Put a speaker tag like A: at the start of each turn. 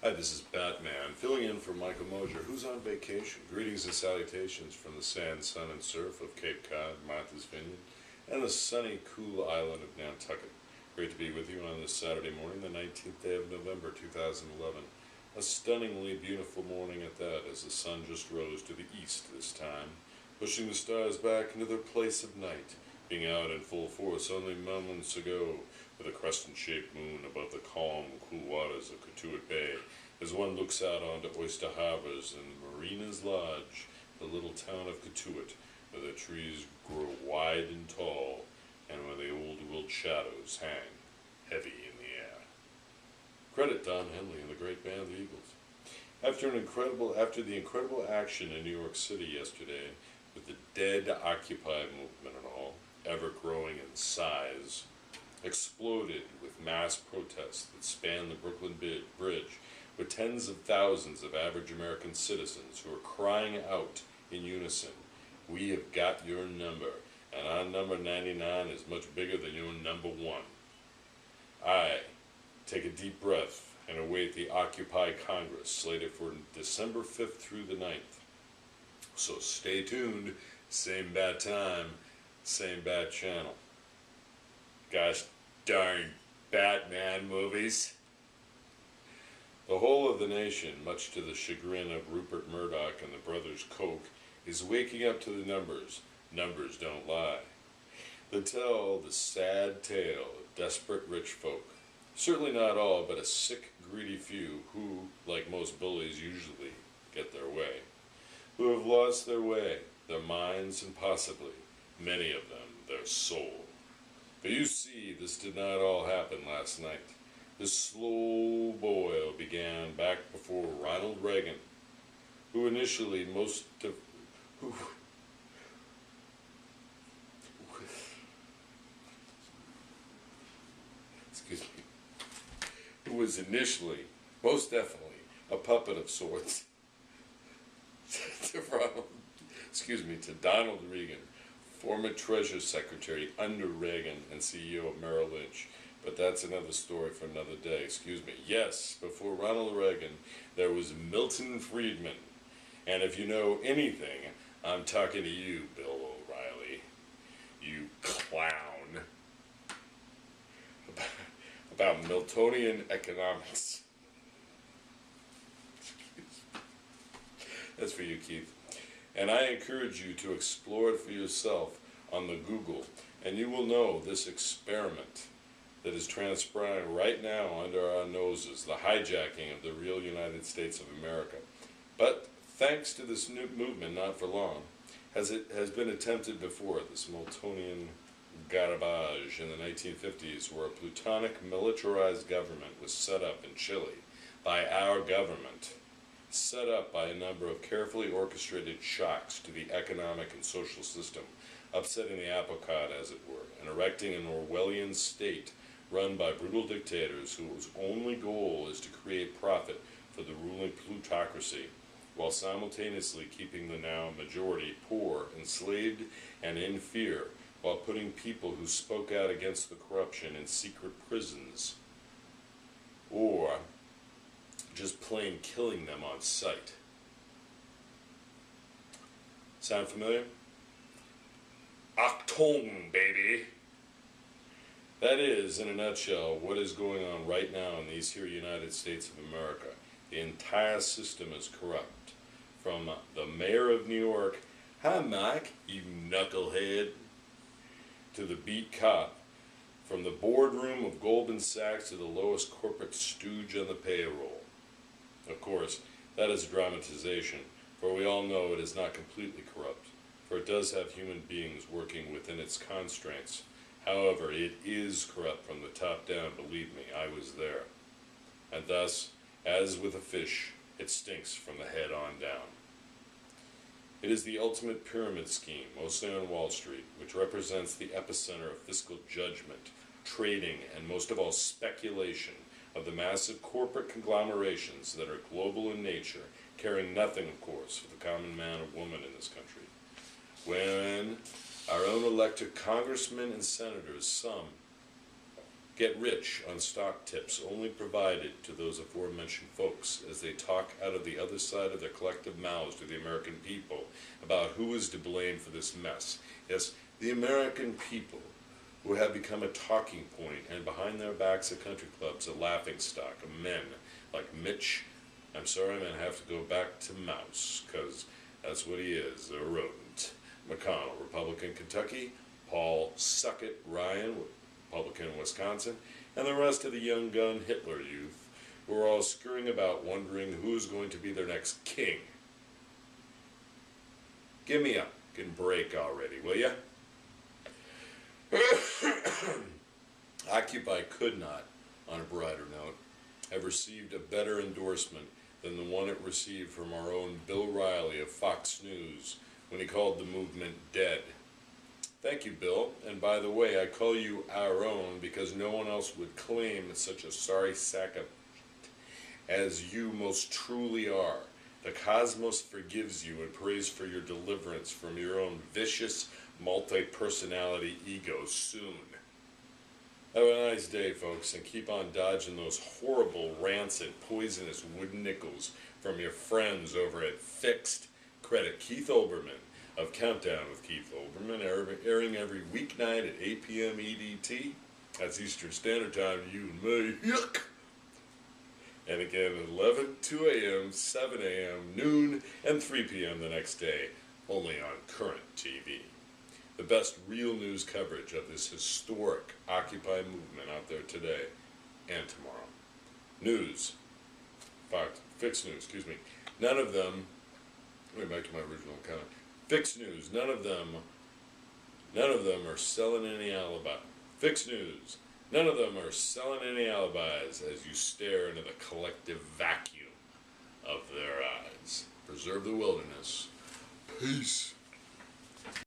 A: Hi, this is Batman, filling in for Michael Mosier, who's on vacation. Greetings and salutations from the sand, sun, and surf of Cape Cod, Martha's Vineyard, and the sunny, cool island of Nantucket. Great to be with you on this Saturday morning, the 19th day of November, 2011. A stunningly beautiful morning at that, as the sun just rose to the east this time, pushing the stars back into their place of night, being out in full force only moments ago, with a crescent-shaped moon above the calm, cool waters of Cotuit Bay, as one looks out onto Oyster Harbors and the Marina's Lodge, the little town of Cotuit, where the trees grow wide and tall, and where the old world shadows hang heavy in the air. Credit Don Henley and the great band the Eagles. After the incredible action in New York City yesterday, with the dead Occupy movement and all, ever growing in size, exploded with mass protests that spanned the Brooklyn Bridge, with tens of thousands of average American citizens who are crying out in unison, "We have got your number, and our number 99 is much bigger than your number 1. I take a deep breath and await the Occupy Congress, slated for December 5th through the 9th. So stay tuned, same bad time, same bad channel. Gosh darn Batman movies." The whole of the nation, much to the chagrin of Rupert Murdoch and the brothers Koch, is waking up to the numbers. Numbers don't lie. They tell the sad tale of desperate rich folk. Certainly not all, but a sick, greedy few who, like most bullies, usually get their way. Who have lost their way, their minds, and possibly, many of them, their soul. But you see, this did not all happen last night. This slow boil began back before Ronald Reagan, who initially who was initially, most definitely, a puppet of sorts to Donald Reagan, former Treasury Secretary under Reagan and CEO of Merrill Lynch. But that's another story for another day. Yes, before Ronald Reagan, there was Milton Friedman. And if you know anything, I'm talking to you, Bill O'Reilly, you clown, about Miltonian economics. That's for you, Keith. And I encourage you to explore it for yourself on the Google, and you will know this experiment that is transpiring right now under our noses, the hijacking of the real United States of America. But thanks to this new movement, not for long, has been attempted before, this Miltonian garbage in the 1950s, where a plutonic militarized government was set up in Chile by our government, set up by a number of carefully orchestrated shocks to the economic and social system, upsetting the apple cart, as it were, and erecting an Orwellian state run by brutal dictators whose only goal is to create profit for the ruling plutocracy, while simultaneously keeping the now majority poor, enslaved, and in fear, while putting people who spoke out against the corruption in secret prisons, or just plain killing them on sight. Sound familiar? Achtung, baby! That is, in a nutshell, what is going on right now in these here United States of America. The entire system is corrupt. From the mayor of New York, "Hi Mike, you knucklehead," to the beat cop, from the boardroom of Goldman Sachs to the lowest corporate stooge on the payroll. Of course, that is a dramatization, for we all know it is not completely corrupt, for it does have human beings working within its constraints. However, it is corrupt from the top down, believe me, I was there. And thus, as with a fish, it stinks from the head on down. It is the ultimate pyramid scheme, mostly on Wall Street, which represents the epicenter of fiscal judgment, trading, and most of all speculation of the massive corporate conglomerations that are global in nature, caring nothing, of course, for the common man or woman in this country. When our own elected congressmen and senators, some get rich on stock tips only provided to those aforementioned folks as they talk out of the other side of their collective mouths to the American people about who is to blame for this mess. Yes, the American people, who have become a talking point and behind their backs at country clubs a laughingstock of men like Mitch. I'm sorry, I'm going to have to go back to Mouse, because that's what he is, a rodent. McConnell, Republican, Kentucky. Paul Suckett Ryan, Republican, Wisconsin. And the rest of the young gun Hitler youth, who are all scurrying about wondering who's going to be their next king. Give me a fucking break already, will ya? Occupy could not, on a brighter note, have received a better endorsement than the one it received from our own Bill Riley of Fox News when he called the movement dead. Thank you, Bill, and by the way, I call you our own because no one else would claim such a sorry sack of as you most truly are. The cosmos forgives you and prays for your deliverance from your own vicious, multi-personality ego soon. Have a nice day, folks, and keep on dodging those horrible, rancid, poisonous wooden nickels from your friends over at Fixed Credit. Kieth Olberman of Countdown with Kieth Olberman, airing every weeknight at 8 p.m. EDT. That's Eastern Standard Time, you and me. Yuck! And again at 11, 2 a.m., 7 a.m., noon, and 3 p.m. the next day, only on Current TV. The best real news coverage of this historic Occupy movement out there today and tomorrow. News. Fixed News, excuse me. None of them, let me back to my original comment. Fixed News, none of them are selling any alibi. Fixed News, none of them are selling any alibis as you stare into the collective vacuum of their eyes. Preserve the wilderness. Peace.